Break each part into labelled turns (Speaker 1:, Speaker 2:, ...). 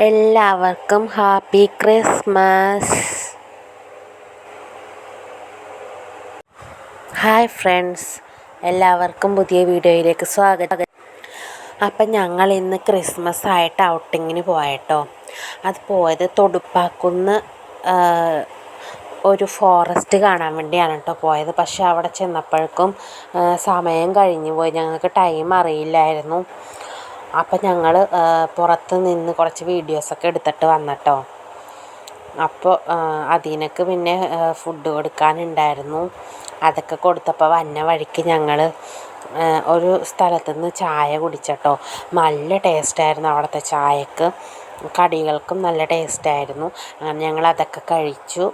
Speaker 1: എല്ലാവർക്കും happy Christmas. Hi friends, എല്ലാവർക്കും പുതിയ വീഡിയോയിലേക്ക് സ്വാഗതം. അപ്പം ഞങ്ങൾ ഇന്ന് ക്രിസ്മസ് ആയിട്ട് ഔട്ടിങ്ങിന് പോയട്ടോ. അത് പോയത് തൊടുപ്പാക്കുന്ന് ഒരു ഫോറസ്റ്റ് കാണാൻ വേണ്ടിയാണ് കേട്ടോ പോയത്. പക്ഷെ അവിടെ ചെന്നപ്പോഴേക്കും സമയം കഴിഞ്ഞു പോയി, ഞങ്ങൾക്ക് ടൈം അറിയില്ലായിരുന്നു. അപ്പം ഞങ്ങൾ പുറത്ത് നിന്ന് കുറച്ച് വീഡിയോസൊക്കെ എടുത്തിട്ട് വന്നിട്ടോ. അപ്പോൾ അതിനൊക്കെ പിന്നെ ഫുഡ് കൊടുക്കാനുണ്ടായിരുന്നു. അതൊക്കെ കൊടുത്തപ്പോൾ വന്ന വഴിക്ക് ഞങ്ങൾ ഒരു സ്ഥലത്തുനിന്ന് ചായ കുടിച്ചട്ടോ. നല്ല ടേസ്റ്റായിരുന്നു അവിടുത്തെ ചായക്ക്, കടികൾക്കും നല്ല ടേസ്റ്റായിരുന്നു. ഞങ്ങൾ അതൊക്കെ കഴിച്ചു.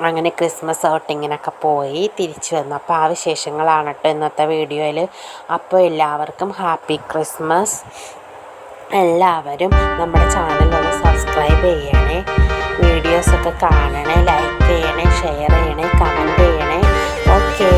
Speaker 1: അങ്ങനെ ക്രിസ്മസ് ഔട്ടിങ്ങിനൊക്കെ പോയി തിരിച്ചു വന്നു. അപ്പോൾ ആ വിശേഷങ്ങളാണ് കേട്ടോ ഇന്നത്തെ വീഡിയോയിൽ. അപ്പോൾ എല്ലാവർക്കും ഹാപ്പി ക്രിസ്മസ്. എല്ലാവരും നമ്മുടെ ചാനലൊന്ന് സബ്സ്ക്രൈബ് ചെയ്യണേ, വീഡിയോസൊക്കെ കാണണേ, ലൈക്ക് ചെയ്യണേ, ഷെയർ ചെയ്യണേ, കമൻറ്റ് ചെയ്യണേ. ഓക്കേ.